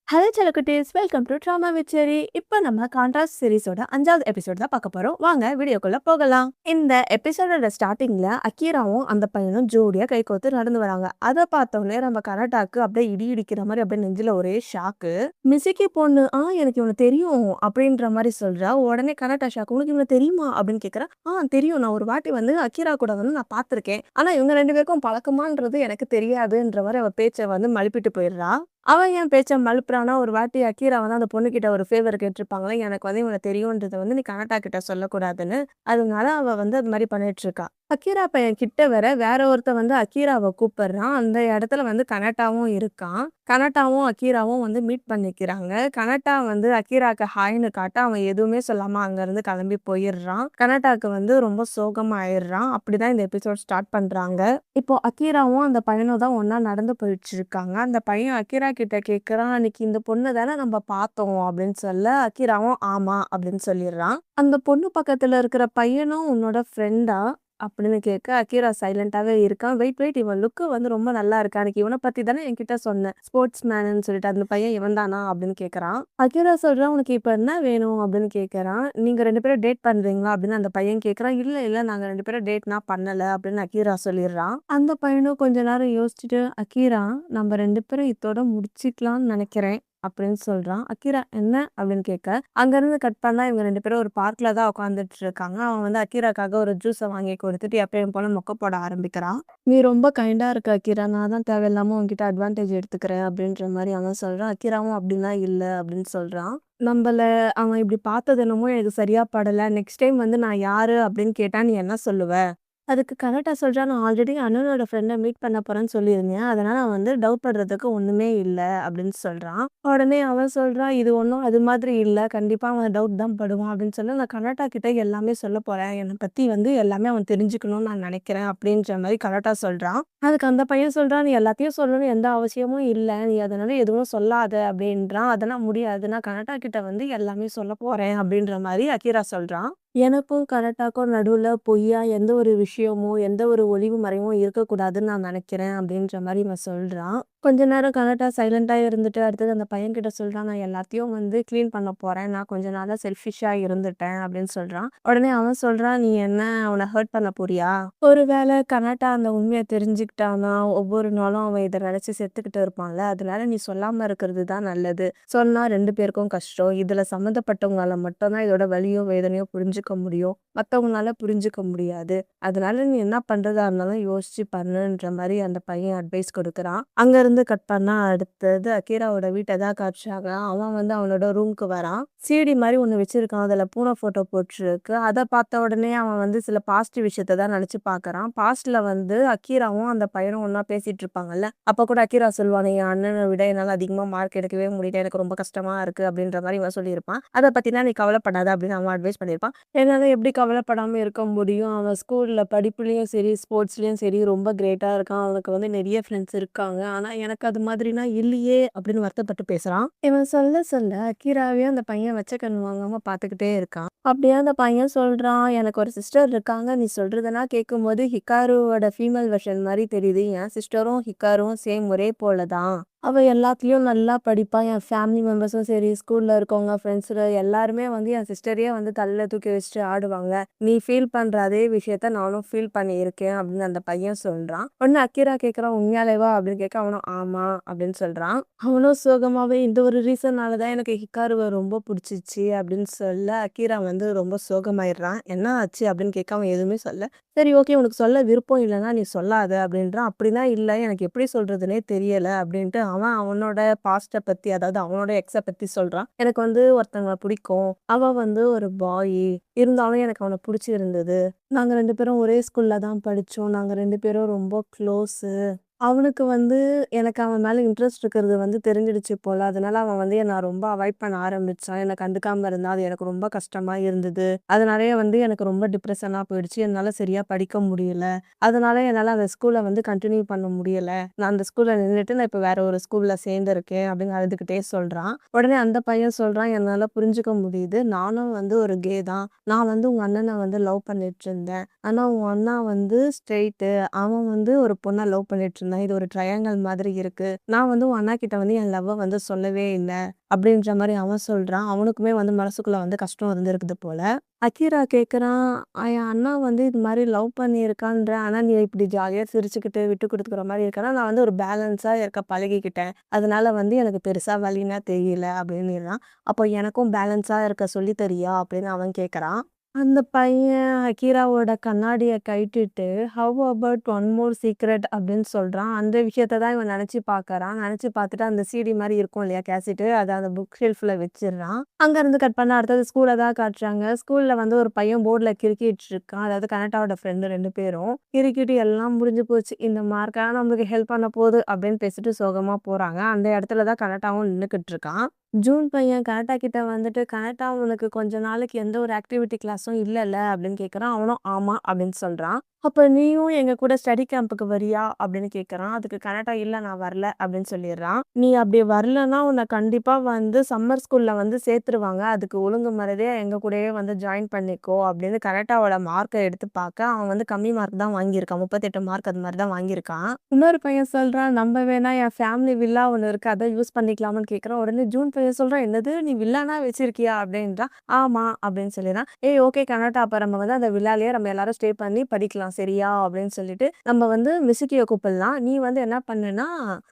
Hello செல்லக்குட்டீஸ், welcome to drama விச்சேரி. இப்போ நம்ம கான்ட்ராஸ்ட் சீரிஸோட 5வது எபிசோட் தான் பார்க்க போறோம். வாங்க வீடியோக்குள்ள போகலாம். இந்த எபிசோடோட ஸ்டார்டிங்ல அக்கீராவும் அந்த பையனும் ஜோடியா கைகோத்து நடந்து வராங்க. அதை பார்த்தோன்னே நம்ம கனடாக்கு அப்படியே இடி இடிக்கிற மாதிரி அப்படியே நெஞ்சில ஒரே ஷாக்கு. மிசிக்கி பொண்ணு எனக்கு இவனை தெரியும் அப்படின்ற மாதிரி சொல்றா. உடனே கனடா ஷாக், உனக்கு இவனை தெரியுமா அப்படின்னு கேட்குறா. தெரியும், நான் ஒரு வாட்டி வந்து அக்கீரா கூட வந்து நான் பார்த்துருக்கேன், ஆனா இவங்க 2 பேருக்கும் பழக்கமான்றது எனக்கு தெரியாதுன்ற மாதிரி அவ பேச்சை வந்து மழுப்பிட்டு போயிடுறா. அவன் ஏன் பேச்ச மழுப்புறான்னா, ஒரு வாட்டி அக்கீரா வந்து அந்த பொண்ணுகிட்ட ஒரு ஃபேவர் கேட்டிருப்பாங்கல்ல, எனக்கு வந்து இவன தெரியும்ன்றத வந்து நீ கனடா கிட்ட சொல்லக்கூடாதுன்னு. அதனால அவ வந்து அது மாரி பண்ணிட்டுருக்கா. அக்கீரா பையன் கிட்ட வேற ஒருத்தன் வந்து அக்கீராவ கூப்பிடுறான். அந்த இடத்துல வந்து கனடாவும் இருக்கான். கனடாவும் அக்கீராவும் வந்து மீட் பண்ணிக்கிறாங்க. கனடா வந்து அக்கீராக்கு ஹாய்ன்னு காட்ட, அவன் எதுவுமே சொல்லாம அங்கருந்து கிளம்பி போயிடுறான். கனடாக்கு வந்து ரொம்ப சோகமா ஆயிடுறான். அப்படிதான் இந்த எபிசோட் ஸ்டார்ட் பண்றாங்க. இப்போ அக்கீராவும் அந்த பையனும் தான் ஒண்ணா நடந்து போயிட்டுருக்காங்க. அந்த பையன் அக்கீரா கிட்ட கேட்குறான், "அன்னைக்கு இந்த பொண்ணு தானே நம்ம பார்த்தோம்" அப்படின்னு சொல்ல, அக்கீராவும் "ஆமா" அப்படின்னு சொல்லிடுறான். "அந்த பொண்ணு பக்கத்துல இருக்கிற பையனும் உன்னோட ஃப்ரெண்டா?" அப்படின்னு கேட்க, அக்கீரா சைலண்டாவே இருக்கான். "வெயிட் வெயிட், இவன் லுக்கு வந்து ரொம்ப நல்லா இருக்கு. அன்னைக்கு இவனை பத்தி தானே என்கிட்ட சொன்ன, ஸ்போர்ட்ஸ் மேன்னு சொல்லிட்டு, அந்த பையன் இவன் தானா அப்படின்னு கேட்குறான். அக்கீரா சொல்றான், "உனக்கு இப்ப என்ன வேணும்?" அப்படின்னு கேட்குறான். "நீங்க 2 பேரும் டேட் பண்றீங்களா?" அப்படின்னு அந்த பையன் கேட்குறான். "இல்ல இல்ல, நாங்க 2 பேரும் டேட்லாம் பண்ணல" அப்படின்னு அக்கீரா சொல்லிடுறான். அந்த பையனும் கொஞ்ச நேரம் யோசிச்சுட்டு, "அக்கீரா, நம்ம 2 பேரும் இதோட முடிச்சுக்கலாம்னு நினைக்கிறேன்" அப்படின்னு சொல்றான். அக்கீரா என்ன அப்படின்னு கேட்க, அங்கிருந்து கட் பண்ணா இவங்க 2 பேரும் ஒரு பார்க்ல தான் உட்காந்துட்டு இருக்காங்க. அவன் வந்து அக்கீராக்காக ஒரு ஜூஸை வாங்கி கொடுத்துட்டு எப்பயும் போல மொக்க போட ஆரம்பிக்கிறான். "நீ ரொம்ப கைண்டா இருக்க அக்கீரா, நான் தான் தேவையில்லாம உன்கிட்ட அட்வான்டேஜ் எடுத்துக்கிறேன்" அப்படின்ற மாதிரி அவன் சொல்றான். அக்கீராவும் அப்படிலாம் இல்ல அப்படின்னு சொல்றான். "நம்மள அவன் இப்படி பார்த்தது என்னமோ எனக்கு சரியா படல. நெக்ஸ்ட் டைம் வந்து நான் யாரு அப்படின்னு கேட்டா நீ என்ன சொல்லுவ?" அதுக்கு கரெக்ட்டா சொல்றா, "நான் ஆல்ரெடி அண்ணனோட ஃப்ரெண்ட மீட் பண்ண போறேன்னு சொல்லியிருந்தேன். அதனால வந்து டவுட் பண்றதுக்கு ஒண்ணுமே இல்ல" அப்படின்னு சொல்றான். உடனே அவன் சொல்றா, "இது ஒண்ணும் அது மாதிரி இல்ல. கண்டிப்பா அவன் டவுட் தான் படுவான்" அப்படின்னு சொல்ல, "நான் கனடா கிட்ட எல்லாமே சொல்லப் போறேன். என்னை பத்தி வந்து எல்லாமே அவன் தெரிஞ்சுக்கணும்னு நான் நினைக்கிறேன்" அப்படின்ற மாதிரி கனடா சொல்றான். அதுக்கு அந்த பையன் சொல்றான், "நீ எல்லாத்தையும் சொல்லணும்னு எந்த அவசியமும் இல்ல. நீ அதனால எதுவும் சொல்லாத" அப்படின்றான். "அதெல்லாம் முடியாது. நான் கனடா கிட்ட வந்து எல்லாமே சொல்லப் போறேன்" அப்படின்ற மாதிரி அக்கீரா சொல்றான். "எனக்கும் கனடாக்கும் நடுவுல பொய்யா எந்த ஒரு விஷயமும், எந்த ஒரு ஒளிவு மறைவும் இருக்கக்கூடாதுன்னு நான் நினைக்கிறேன்" அப்படின்ற மாதிரி இவன் சொல்றான். கொஞ்ச நேரம் கனடா சைலண்டா இருந்துட்டு, அடுத்தது அந்த பையன்கிட்ட சொல்றான், "நான் எல்லாத்தையும் வந்து கிளீன் பண்ண போறேன். நான் கொஞ்ச நாளா செல்ஃபிஷ்ஷா இருந்துட்டேன்" அப்படின்னு சொல்றான். உடனே அவன் சொல்றான், "நீ என்ன அவன ஹர்ட் பண்ண போறியா? ஒருவேளை கனடா அந்த உண்மைய தெரிஞ்சுக்கிட்டான்னா, ஒவ்வொரு நாளும் அவன் இத நினைச்சு செத்துக்கிட்டு இருப்பான்ல. அதனால நீ சொல்லாம இருக்கிறது தான் நல்லது. சொன்னா 2 பேருக்கும் கஷ்டம். இதுல சம்மந்தப்பட்டவங்களால மட்டும் தான் இதோட வலியும், வேதனையும் புரிஞ்சுக்க முடியும். மத்தவங்களால புரிஞ்சுக்க முடியாது. அதனால நீ என்ன பண்றதா இருந்தாலும் யோசிச்சு பண்ணுன்ற" மாரி அந்த பையன் அட்வைஸ் கொடுக்குறான். அங்கருந்து கட் பண்ணா அடுத்தது அக்கீராவோட வீட்ட தான் காட்டுறாங்க. அவன் வந்து அவனோட ரூமுக்கு வரான். சிடி மாரி ஒண்ணு வச்சிருக்கான். அதுல பூனை ஃபோட்டோ போட்டிருக்கு. அத பார்த்த உடனே அவன் வந்து சில பாசிட்டிவ் விஷயத்த தான் நினைச்சு பார்க்கறான். பாஸ்ட்ல வந்து அக்கீராவும் அந்த பையனும் ஒண்ணா பேசிட்டு இருப்பாங்கல்ல. அப்ப கூட அக்கீரா சொல்லுவானே, "என் அண்ணன விட என்னால அதிகமா மார்க் எடுக்கவே முடியல. எனக்கு ரொம்ப கஷ்டமா இருக்கு" அப்படின்ற மாரி இவன் சொல்லியிருப்பான். "அத பத்திலாம் நீ கவலைப்படாத" அப்படின்னு அவன் அட்வைஸ் பண்ணியிருப்பான். என்னால எப்படி கவலைப்படாம இருக்க முடியும்? அவன் ஸ்கூல்ல படிப்புலயும் சரி, ஸ்போர்ட்ஸ்லயும் சரி ரொம்ப கிரேட்டா இருக்கான். அவனுக்கு வந்து நெறைய ஃப்ரெண்ட்ஸ் இருக்காங்க. ஆனா எனக்கு அது மாதிரினா இல்லையே அப்படின்னு வருத்தப்பட்டு பேசுறான். இவன் சொல்ல சொல்ல அக்கீராவையும் அந்த பையன் வச்ச கண்ணு வாங்காம பார்த்துக்கிட்டே இருக்கான். அப்படியே அந்த பையன் சொல்றான், "எனக்கு ஒரு சிஸ்டர் இருக்காங்க. நீ சொல்றதெல்லாம் கேட்கும்போது ஹிக்காருவோட ஃபீமேல் வெர்ஷன் மாரி தெரியுது. என் சிஸ்டரும் ஹிக்காருவும் சேம் ஒரே போல தான். அவ எல்லாத்துலயும் நல்லா படிப்பா. என் ஃபேமிலி மெம்பர்ஸும் சரி, ஸ்கூல்ல இருக்கவங்க, ஃப்ரெண்ட்ஸுல எல்லாருமே வந்து என் சிஸ்டரையே வந்து தலையில தூக்கி வச்சுட்டு ஆடுவாங்க. நீ ஃபீல் பண்ற அதே விஷயத்த நானும் ஃபீல் பண்ணியிருக்கேன்" அப்படின்னு அந்த பையன் சொல்றான். உடனே அக்கீரா கேட்குறான், "உண்மையாலேவா?" அப்படின்னு கேட்க, அவனும் "ஆமா" அப்படின்னு சொல்றான். அவனும் சோகமாவே, "இந்த ஒரு ரீசன்னால தான் எனக்கு ஹிக்காருவ ரொம்ப புடிச்சிச்சு" அப்படின்னு சொல்ல, அக்கீரா வந்து ரொம்ப சோகமாயிடுறான். "என்ன ஆச்சு?" அப்படின்னு கேட்க அவன் எதுவுமே சொல்ல. "சரி, ஓகே, உனக்கு சொல்ல விருப்பம் இல்லைன்னா நீ சொல்லாத" அப்படின்றான். "அப்படிலாம் இல்ல, எனக்கு எப்படி சொல்றதுன்னே தெரியல" அப்படின்ட்டு அவன் அவனோட பாஸ்ட்ட பத்தி, அதாவது அவனோட எக்ஸ பத்தி சொல்றான். "எனக்கு வந்து ஒருத்தங்கள பிடிக்கும். அவன் வந்து ஒரு பாய். இருந்தாலும் எனக்கு அவன பிடிச்சிருந்தது. நாங்க 2 பேரும் ஒரே ஸ்கூல்ல தான் படிச்சோம். நாங்க 2 பேரும் ரொம்ப க்ளோஸு. அவனுக்கு வந்து எனக்கு அவன் மேல இன்ட்ரெஸ்ட் இருக்கிறது வந்து தெரிஞ்சிடுச்சு போல. அதனால அவன் வந்து என்ன ரொம்ப அவாய்ட் பண்ண ஆரம்பிச்சான். என்ன கண்டுக்காம இருந்தான். அது எனக்கு ரொம்ப கஷ்டமா இருந்தது. அதனாலயே வந்து எனக்கு ரொம்ப டிப்ரஷனா போயிடுச்சு. என்னால சரியா படிக்க முடியல. அதனால என்னால அந்த ஸ்கூல்ல வந்து கன்டின்யூ பண்ண முடியல. நான் அந்த ஸ்கூல்ல நின்னுட்டு நான் இப்ப வேற ஒரு ஸ்கூல்ல சேர்ந்திருக்கேன்" அப்படின்னு அழுதுகிட்டே சொல்றான். உடனே அந்த பையன் சொல்றான், "என்னால புரிஞ்சுக்க முடியுது. நானும் வந்து ஒரு கே தான். நான் வந்து உங்க அண்ணன வந்து லவ் பண்ணிட்டு இருந்தேன். ஆனா உன் அண்ணா வந்து ஸ்ட்ரெய்ட்டு. அவன் வந்து ஒரு பொண்ண லவ் பண்ணிட்டு இருந்தான். இருந்தேன். இது ஒரு ட்ரையாங்கிள் மாதிரி இருக்கு. நான் வந்து உன் அண்ணாகிட்ட வந்து என் லவ்வ வந்து சொல்லவே இல்ல. அப்படின்ற மாரி அவன் சொல்றான். அவனுக்குமே வந்து மனசுக்குள்ள வந்து கஷ்டம் இருந்திருக்குது போல. அகீரா கேட்குறான், என் அண்ணா வந்து இது மாரி லவ் பண்ணியிருக்கான்ற. ஆனா நீ இப்படி ஜாலியா சிரிச்சுக்கிட்டு விட்டு குடுத்துக்கிற மாரி இருக்கன்னா, நான் வந்து ஒரு பேலன்ஸா இருக்க பழகிக்கிட்டேன். அதனால வந்து எனக்கு பெருசா வலின்னா தெரியல அப்படின்னிறான். அப்போ எனக்கும் பேலன்ஸா இருக்க சொல்லி தரியா? அப்படின்னு அவன் கேட்கறான். அந்த பையன் அகீராவோட கண்ணாடிய கழட்டிட்டு, "how about one more secret" அப்படின்னு சொல்றான். அந்த விஷயத்த தான் இவன் நெனச்சு பார்க்கறான். நெனச்சு பார்த்துட்டு அந்த சிடி மாரி இருக்கும் இல்லையா கேசெட்டு, அத அந்த புக் ஷெல்ஃப்ல வச்சுர்றான். அங்கருந்து கட் பண்ணா அடுத்தது ஸ்கூல தான் காட்டுறாங்க. ஸ்கூல்ல வந்து ஒரு பையன் போர்ட்ல கிறுக்கிட்டு இருக்கான். அதாவது கனடாவோட ஃப்ரெண்டு 2 பேரும். கிறுக்கிட்டு எல்லாம் முடிஞ்சு போச்சு. இந்த மார்க்கா நம்மளுக்கு ஹெல்ப் பண்ண போது அப்படின்னு பேசிட்டு சோகமா போறாங்க. அந்த இடத்துல தான் கனடாவும் நின்னுக்கிட்டு இருக்கான். ஜூன் பையன் கனடா கிட்ட வந்துட்டு, "கனடா உனக்கு கொஞ்ச நாளைக்கு எந்த ஒரு ஆக்டிவிட்டி கிளாஸும் இல்லல்ல?" அப்படின்னு கேட்கறான். அவனும் "ஆமா" அப்படின்னு சொல்றான். "அப்ப நீயும் எங்க கூட ஸ்டடி கேம்புக்கு வரியா?" அப்படின்னு கேட்கறான். அதுக்கு கனடா, "இல்ல நான் வரல" அப்படின்னு சொல்லிர்றான். "நீ அப்படி வரலன்னா உன்ன கண்டிப்பா வந்து சம்மர் ஸ்கூல்ல வந்து சேர்த்துருவாங்க. அதுக்கு ஒழுங்கு மரியாதையா எங்க கூடயே வந்து ஜாயின் பண்ணிக்கோ" அப்படின்னு கனடாவோட மார்க்க எடுத்து பார்க்க, அவன் வந்து கம்மி மார்க் தான் வாங்கியிருக்கான். 38 மார்க் அது மாரி தான் வாங்கியிருக்கான். இன்னொரு பையன் சொல்றான், "நம்ப வேணா என் ஃபேமிலி வில்லா ஒண்ணு இருக்கு. அத யூஸ் பண்ணிக்கலாமான்னு" கேட்கறான். உடனே ஜூன் பையன் சொல்றான், "என்னது நீ வில்லானா வச்சிருக்கியா?" அப்படின்றான். "ஆமா" அப்படின்னு சொல்லிறான். "ஏய் ஓகே கனடா, அப்ப நம்ம வந்து அந்த வில்லாலயே நம்ம எல்லாரும் ஸ்டே பண்ணி படிக்கலாம் சரியா?" அப்படின்னு சொல்லிட்டு, "நம்ம வந்து மிசுகிய கூப்பிடலாம். நீ வந்து என்ன பண்ணுனா,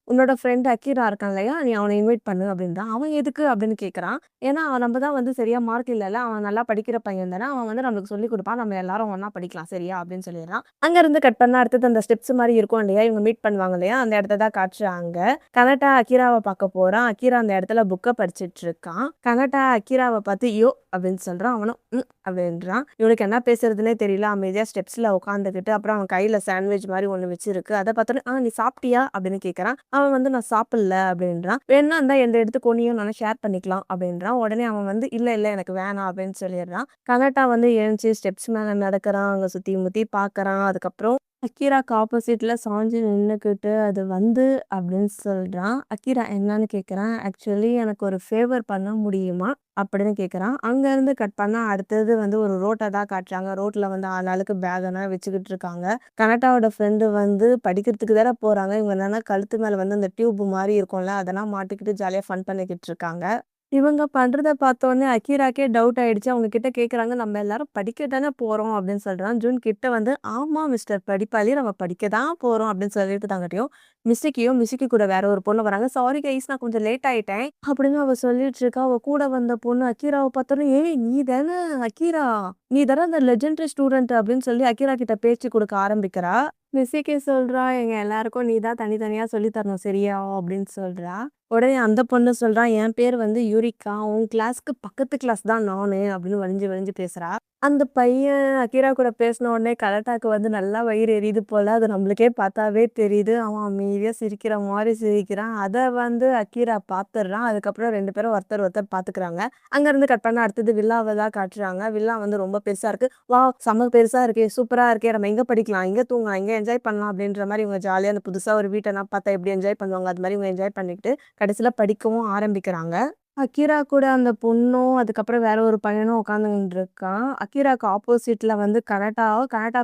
உன்னோட ஃப்ரெண்ட் அக்கீரா இருக்கான் இல்லையா? நீ அவன இன்வைட் பண்ணு" அப்படின்றான். அவன் எதுக்கு அப்படின்னு கேட்கறான். ஏன்னா நம்ம தான் வந்து சரியா மார்க் இல்லல்ல. அவன் நல்லா படிக்கிற பையன் தானே. அவன் வந்து நம்மளுக்கு சொல்லிக் குடுப்பான். நம்ம எல்லாரும் ஒண்ணா படிக்கலாம் சரியா? அப்படின்னு சொல்லிடுறான். அங்கருந்து கட் பண்ணா அடுத்தது அந்த ஸ்டெப்ஸ் மாரி இருக்கும் இல்லையா? இவங்க மீட் பண்ணுவாங்க இல்லையா? அந்த இடத்த தான் காட்டுறாங்க. கனடா அக்கீராவ பார்க்க போறான். அக்கீரா அந்த இடத்துல புக்க படிச்சுட்டு இருக்கான். கனடா அக்கீராவ பார்த்து "யோ" அப்படின்னு சொல்றான். அவனும் "ம்" அப்படின்றான். இவனுக்கு என்ன பேசுறதுன்னே தெரியல. அமைதியா ஸ்டெப்ஸ்ல உட்காந்துக்கிட்டு, அப்புறம் அவன் கையில சாண்ட்விச் மாரி ஒண்ணு வச்சிருக்கு. அத பார்த்தோனே, நீ சாப்பிட்டியா?" அப்படின்னு கேட்கறான். அவன் வந்து "நான் சாப்பிடல" அப்படின்றான். "வேணும்னா இந்தா என்ட்ட எடுத்துக்கோ, நீயும் நானும் ஷேர் பண்ணிக்கலாம்" அப்படின்றான். உடனே அவன் வந்து "இல்ல, இல்ல எனக்கு வேணாம்" அப்படின்னு சொல்லிடுறான். கனடா வந்து எழுந்துச்சு ஸ்டெப்ஸ் மேல நடக்குறான். அங்க சுத்தி முத்தி பார்க்கறான். அதுக்கப்புறம் அக்கீராக்கு ஆப்போசிட்ல சாஞ்சு நின்னுக்கிட்டு, "அது வந்து" அப்படின்னு சொல்றான். அக்கீரா என்னன்னு கேட்கறான். "ஆக்சுவலி எனக்கு ஒரு ஃபேவர் பண்ண முடியுமா?" அப்படின்னு கேட்கறான். அங்கருந்து கட் பண்ணா அடுத்தது வந்து ஒரு ரோட்ட தான் காட்டுறாங்க. ரோட்ல வந்து ஆளாளுக்கு பேகெல்லாம் வச்சுக்கிட்டு இருக்காங்க. கனடாவோட ஃப்ரெண்டு வந்து படிக்கிறதுக்கு தான போறாங்க. இவங்க என்னன்னா கழுத்து மேல வந்து அந்த டியூப் மாரி இருக்கும்ல, அதெல்லாம் மாட்டிக்கிட்டு ஜாலியா ஃபன் பண்ணிக்கிட்டு இருக்காங்க. இவங்க பண்றத பார்த்தோனே அக்கீராக்கே டவுட் ஆயிடுச்சு. அவங்க கிட்ட கேட்குறாங்க, "நம்ம எல்லாரும் படிக்க தானே போறோம்" அப்படின்னு சொல்றான். ஜூன் கிட்ட வந்து, "ஆமா மிஸ்டர் படிப்பாளி, நம்ம படிக்க தான் போறோம்" அப்படின்னு சொல்லிட்டு தாங்காட்டியும், மிஸ்ஸுக்கி கூட வேற ஒரு பொண்ணு வராங்க. "சாரி கைஸ் நான் கொஞ்சம் லேட் ஆயிட்டேன்" அப்படின்னு அவ சொல்லிட்டு இருக்கா. அவ கூட வந்த பொண்ணு அக்கீராவ பார்த்தோனே, "ஏய் நீ தானே அக்கீரா? நீ தானே அந்த லெஜெண்டரி ஸ்டூடண்ட்" அப்படின்னு சொல்லி அக்கீரா கிட்ட பேச்சு குடுக்க ஆரம்பிக்கிறா. மிஸ்ஸுக்கி சொல்றா, "எங்க எல்லாருக்கும் நீ தான் தனித்தனியா சொல்லி தரணும் சரியா?" அப்படின்னு சொல்றா. உடனே அந்த பொண்ணு சொல்றா, "என் பேர் வந்து யூரிகா. உன் கிளாஸ்க்கு பக்கத்து கிளாஸ் தான் நானு" அப்படின்னு வழிஞ்சு வழிஞ்சு பேசுறா. அந்த பையன் அக்கீரா கூட பேசின உடனே கலட்டாக்கு வந்து நல்லா வயிறு எரியுது போல. அது நம்மளுக்கே பார்த்தாவே தெரியுது. அவன் அமைதியா சிரிக்கிற மாரி சிரிக்கிறான். அத வந்து அக்கீரா பார்த்துடுறான். அதுக்கப்புறம் 2 பேரும் ஒருத்தர் ஒருத்தர் பார்த்துக்கிறாங்க. அங்கருந்து கட் பண்ணா அடுத்தது வில்லாவ தான் காட்டுறாங்க. வில்லா வந்து ரொம்ப பெருசா இருக்கு. "வாவ்! செம்ம பெருசா இருக்கே! சூப்பரா இருக்கே! நம்ம எங்க படிக்கலாம்? எங்க தூங்கலாம்? எங்க என்ஜாய் பண்ணலாம்?" அப்படின்ற மாரி இவங்க ஜாலியா அந்த புதுசா ஒரு வீட்டெல்லாம் பார்த்தா எப்படி என்ஜாய் பண்ணுவாங்க, அது மாரி இவங்க என்ஜாய் பண்ணிக்கிட்டு கடைசியில படிக்கவும் ஆரம்பிக்கிறாங்க. அக்கீரா கூட அந்த பொண்ணும், அதுக்கப்புறம் வேற ஒரு பையனும் உட்காந்துட்டு இருக்கான். அக்கீராக்கு ஆப்போசிட்ல வந்து கனடா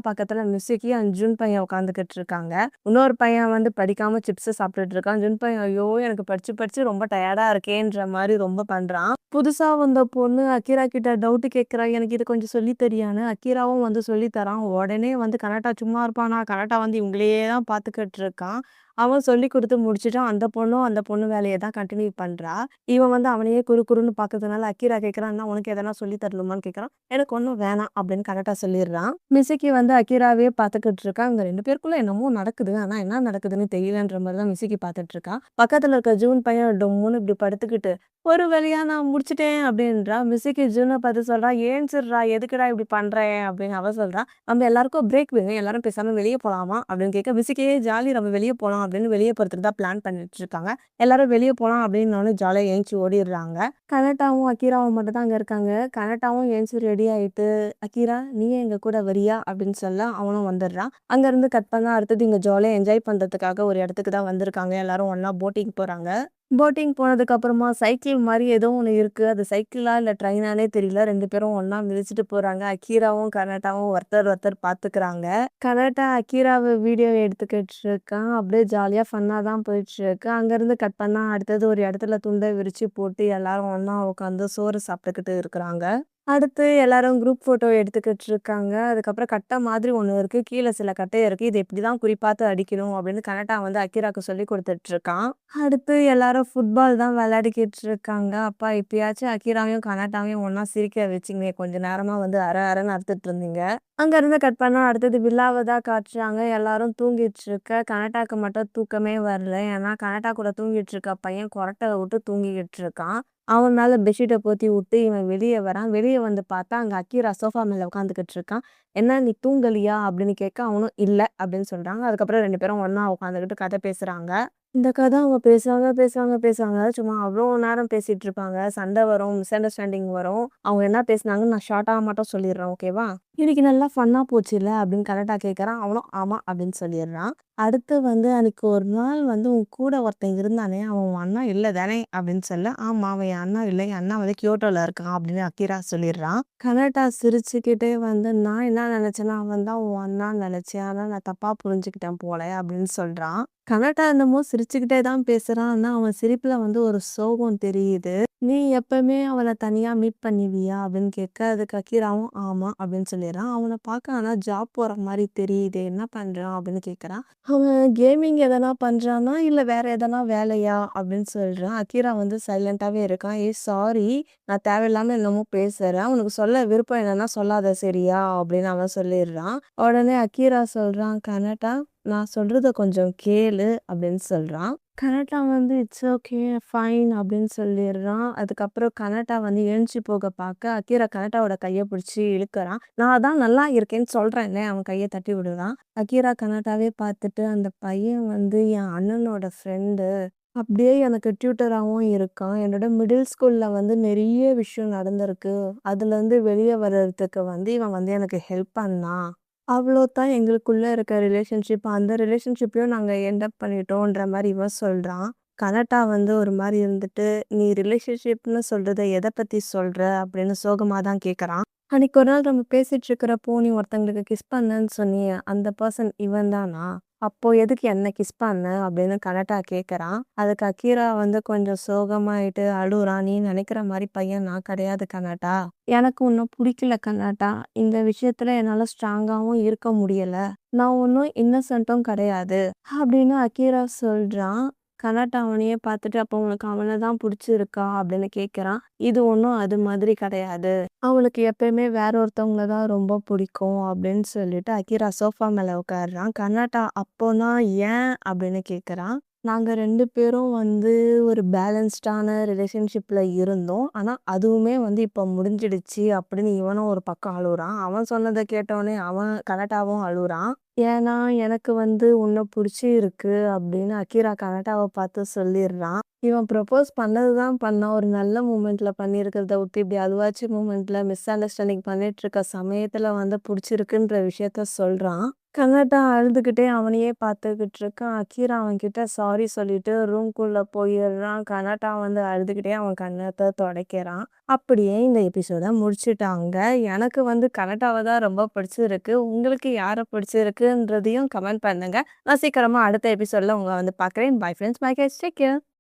பக்கத்துல மிசுகி அண்ட் ஜுன் பையன் உட்காந்துக்கிட்டு இருக்காங்க. இன்னொரு பையன் வந்து படிக்காம சிப்ஸ் சாப்பிட்டுட்டு இருக்கான். ஜுன் பையன், "ஐயோ! எனக்கு படிச்சு படிச்சு ரொம்ப டயர்டா இருக்கேன்ற" மாரி ரொம்ப பண்றான். புதுசா வந்த பொண்ணு அக்கீரா கிட்ட டவுட் கேட்கிறா. "எனக்கு இது கொஞ்சம் சொல்லி தரியான்னு?" அக்கீராவும் வந்து சொல்லி தரான். உடனே வந்து கனடா சும்மா இருப்பானா? கனடா வந்து இவங்களையே தான் பார்த்துக்கிட்டு இருக்கான். அவன் சொல்லிக் குடுத்து முடிச்சுட்டான். அந்த பொண்ணும் அந்த பொண்ணு வேலைய தான் கன்டின்யூ பண்றா. இவன் வந்து அவனையே குறு குறுன்னு பார்க்கறதுனால அக்கீரா கேட்குறான், "அண்ணா உனக்கு எதனா சொல்லி தரணுமான்னு?" கேட்குறான். "எனக்கு ஒண்ணும் வேணாம்" அப்படின்னு கரெக்ட்டா சொல்லிடுறான். மிசுகி வந்து அக்கீராவே பார்த்துக்கிட்டு இருக்கா. இவங்க 2 பேருக்குள்ள என்னமோ நடக்குது. ஆனா என்ன நடக்குதுன்னு தெரியலன்ற மாரி தான் மிசுகி பார்த்துட்டு இருக்கா. பக்கத்துல இருக்க ஜூன் பையன் டொம்முன்னு இப்படி படுத்துக்கிட்டு, "ஒரு வழியா நான் முடிச்சுட்டேன்" அப்படின்றா. மிசுகி ஜூன பார்த்து சொல்றா, "ஏன்ச்சுர்றா, எதுக்குடா இப்படி பண்ற?" அப்படின்னு அவ சொல்றா. "நம்ம எல்லாருக்கும் பிரேக் வேணும். எல்லாரும் பேசாம வெளிய போலாமா?" அப்படின்னு கேட்க, மிசுகியே ஜாலி நம்ம வெளிய போலாம் அப்படின்னு வெளிய போறதுக்கு தான் பிளான் பண்ணிட்டு இருக்காங்க. எல்லாரும் வெளிய போலாம் அப்படின்னோனே ஜாலியா எந்திச்சு ஓடிடுறாங்க. கனடாவும், அக்கீராவும் மட்டும் தான் அங்க இருக்காங்க. கனடாவும் எந்திச்சு ரெடி ஆயிட்டு, "அக்கீரா நீயும் எங்க கூட வரியா?" அப்படின்னு சொல்ல அவனும் வந்துடுறான். அங்கருந்து கட் பண்ணா அடுத்தது இங்க ஜாலியா என்ஜாய் பண்றதுக்காக ஒரு இடத்துக்கு தான் வந்திருக்காங்க. எல்லாரும் ஒண்ணா போட்டிங் போறாங்க. போட்டிங் போனதுக்கு அப்புறமா சைக்கிள் மாரி ஏதோ ஒண்ணு இருக்கு. அது சைக்கிளா இல்ல ட்ரெயினான்னே தெரியல. 2 பேரும் ஒண்ணா மிதிச்சுட்டு போறாங்க. அக்கீராவும், கனடாவும் ஒருத்தர் பார்த்துக்கிறாங்க. கனடா அக்கீராவ வீடியோ எடுத்துக்கிட்டு இருக்கான். அப்படியே ஜாலியா ஃபன்னா தான் போயிட்டுருக்கு. அங்கருந்து கட் பண்ணா அடுத்தது ஒரு இடத்துல துண்ட விரிச்சு போட்டு எல்லாரும் ஒண்ணா உட்காந்து சோறு சாப்பிட்டுக்கிட்டு இருக்கிறாங்க. அடுத்து எல்லாரும் குரூப் ஃபோட்டோ எடுத்துக்கிட்டு இருக்காங்க. அதுக்கப்புறம் கட்டை மாதிரி ஒண்ணு இருக்கு. கீழ சில கட்டை இருக்கு. இத இப்படிதான் குறி பார்த்து அடிக்கணும் அப்படின்னு கனடா வந்து அக்கீராக்கு சொல்லிக் குடுத்துட்டு இருக்கான். அடுத்து எல்லாரும் ஃபுட்பால் தான் விளையாடிக்கிட்டு இருக்காங்க. அப்பா இப்பயாச்சும் அக்கீராவையும், கனடாவையும் ஒண்ணா சிரிக்க வச்சீங்களே! கொஞ்ச நேரமா வந்து அர அரன்னு அறுத்துட்டு இருந்தீங்க. அங்கருந்து கட் பண்ணா அடுத்தது விழாவ தான் காட்டுறாங்க. எல்லாரும் தூங்கிட்டு இருக்க. கனடாக்கு மட்டும் தூக்கமே வரல. ஏன்னா கனடா கூட தூங்கிட்டு இருக்க பையன் கொறட்ட விட்டு தூங்கிக்கிட்டு இருக்கான். அவன் மேல பெட்ஷீட்ட போத்தி விட்டு இவன் வெளிய வரான். வெளிய வந்து பார்த்தா, அங்க அக்கீரா சோஃபா மேல உட்காந்துக்கிட்டு இருக்கான். "என்ன நீ தூங்கலியா?" அப்படின்னு கேட்க, அவனும் "இல்ல" அப்படின்னு சொல்றாங்க. அதுக்கப்புறம் 2 பேரும் ஒண்ணா உட்காந்துக்கிட்டு கதை பேசுறாங்க. இந்த கதை அவங்க பேசுவாங்க. சும்மா அவ்ளோ நேரம் பேசிட்டு இருப்பாங்க. சண்டை வரும், மிஸ் அண்டர்ஸ்டாண்டிங் வரும். அவங்க என்ன பேசினாங்கன்னு நான் ஷார்ட்டா மட்டும் சொல்லிடுறேன். ஓகேவா? "இன்னைக்கு நல்லா ஃபன்னா போச்சுல்ல?" அப்படின்னு கரெக்ட்டா கேட்கறான். அவனும் "ஆமா" அப்படின்னு சொல்லிடுறான். அடுத்து வந்து "அன்னைக்கு ஒரு நாள் வந்து உன் கூட ஒருத்தன் இருந்தானே, அவன் உன் அண்ணன் இல்ல தானே?" அப்படின்னு சொல்ல, "ஆமா அவன் என் அண்ணன் இல்ல. என் அண்ணன் வந்து கியோட்டோல இருக்கான்" அப்படின்னு அக்கீரா சொல்லிடுறான். கனடா சிரிச்சுக்கிட்டே வந்து, "நான் என்ன நினைச்சேன்னா, அவன் தான் உன் அண்ணான்னு நினைச்சேன். ஆனா நான் தப்பா புரிஞ்சுக்கிட்டேன் போல" அப்படின்னு சொல்றான். கனடா என்னமோ சிரிச்சுக்கிட்டே தான் பேசுறான். ஆனா அவன் சிரிப்புல வந்து ஒரு சோகம் தெரியுது. "நீ எப்பவுமே அவள தனியா மீட் பண்ணுவியா?" அப்படின்னு கேட்க, அதுக்கு அக்கீராவும் "ஆமா" அப்படின்னு சொல்லிடுறான். "அவன பார்க்க ஆனா ஜாப் போற மாரி தெரியுதே, என்ன பண்றான்?" அப்படின்னு கேட்கறான். அவன் கேமிங் எதனா பண்றானா? இல்ல வேற எதனா வேலையா? அப்படின்னு சொல்றான். அக்கீரா வந்து சைலண்டாவே இருக்கான். "ஏய் சாரி, நான் தேவையில்லாம என்னமோ பேசுறேன். உனக்கு சொல்ல விருப்பம் இல்லன்னா சொல்லாத சரியா?" அப்படின்னு அவன் சொல்லிடுறான். உடனே அக்கீரா சொல்றான், "கனடா, நான் சொல்றத கொஞ்சம் கேளு" அப்படின்னு சொல்றான். கனடா வந்து "இட்ஸ் ஓகே, ஃபைன்" அப்படின்னு சொல்லிடுறான். அதுக்கப்புறம் கனடா வந்து எழுந்துச்சு போக பார்க்க, அக்கீரா கனடாவோட கைய பிடிச்சு இழுக்கறான். "நான் தான் நல்லா இருக்கேன்னு சொல்றேன்ல" அவன் கைய தட்டி விடுறான். அக்கீரா கனடாவே பார்த்துட்டு, "அந்த பையன் வந்து என் அண்ணனோட ஃப்ரெண்டு. அப்படியே எனக்கு டியூட்டராவும் இருக்கான். என்னோட மிடில் ஸ்கூல்ல வந்து நெறைய விஷயம் நடந்திருக்கு. அதுலேருந்து வெளிய வர்றதுக்கு வந்து இவன் வந்து எனக்கு ஹெல்ப் பண்ணான். அவ்வளோதான் எங்களுக்குள்ள இருக்க ரிலேஷன்ஷிப். அந்த ரிலேஷன்ஷிப்லயும் நாங்க எண்ட் அப் பண்ணிட்டோன்ற" மாரி இவன் சொல்றான். கனடா வந்து ஒரு மாரி இருந்துட்டு, "நீ ரிலேஷன்ஷிப்ன்னு சொல்றத எத பத்தி சொல்ற?" அப்படின்னு சோகமா தான் கேட்கறான். "அன்னைக்கு ஒரு நாள் நம்ம பேசிட்டு இருக்கிறப்போ, நீ ஒருத்தங்களுக்கு கிஸ் பண்ணேன்னு சொன்னியே, அந்த பெர்சன் இவன் தானா? அப்போ எதுக்கு என்ன கிஸ் பண்ண?" அப்படின்னு கனடா கேட்கறான். அதுக்கு அக்கீரா வந்து கொஞ்சம் சோகமாயிட்டு அழுறான். "நீ நினைக்கிற மாரி பையன் நான் கிடையாது கனடா. எனக்கு உன்ன புடிக்கல கனடா. இந்த விஷயத்துல என்னால ஸ்ட்ராங்காவும் இருக்க முடியல. நான் ஒன்னும் இன்னசென்ட்டும் கிடையாது" அப்படின்னு அக்கீரா சொல்றான். கனடா அவனையே பார்த்துட்டு, "அப்போ உனக்கு அவன தான் புடிச்சிருக்கா?" அப்படின்னு கேட்கறான். "இது ஒண்ணும் அது மாதிரி கிடையாது. அவளுக்கு எப்பயுமே வேற ஒருத்தவங்கள தான் ரொம்ப பிடிக்கும்" அப்படின்னு சொல்லிட்டு அக்கீரா சோஃபா மேல உட்கார்றான். கனடா "அப்போனா ஏன்?" அப்படின்னு கேட்கறான். "நாங்க 2 பேரும் வந்து ஒரு பேலன்ஸ்டான ரிலேஷன்ஷிப்ல இருந்தோம். ஆனா அதுவுமே வந்து இப்போ முடிஞ்சிடுச்சு" அப்படின்னு இவனும் ஒரு பக்கம் அழுவுறான். அவன் சொன்னத கேட்டோனே அவன் கனடாவும் அழுவுறான். "ஏன்னா எனக்கு வந்து உன்ன புடிச்சிருக்கு" அப்படின்னு அக்கீரா கனடாவ பார்த்து சொல்லிடுறான். இவன் ப்ரப்போஸ் பண்ணது தான் பண்ணான். ஒரு நல்ல மூமெண்ட்ல பண்ணியிருக்கிறத விட்டு, இப்படி அதுவாச்சு மூமெண்ட்ல மிஸ் அண்டர்ஸ்டாண்டிங் பண்ணிட்டு இருக்க சமயத்துல வந்து புடிச்சிருக்குன்ற விஷயத்த சொல்றான். கனடா அழுதுகிட்டே அவனையே பார்த்துக்கிட்டு இருக்கான். அக்கீரா அவன்கிட்ட சாரி சொல்லிட்டு ரூம்குள்ள போயிடுறான். கனடா வந்து அழுதுகிட்டே அவன் கண்ணத்த துடைக்கிறான். அப்படியே இந்த எபிசோட முடிச்சுட்டாங்க. எனக்கு வந்து கனடாவ தான் ரொம்ப பிடிச்சிருக்கு. உங்களுக்கு யார பிடிச்சிருக்குன்றதையும் கமெண்ட் பண்ணுங்க. நான் சீக்கிரமா அடுத்த எபிசோட்ல உங்கள வந்து பார்க்குறேன். Bye friends. Bye guys. Take care.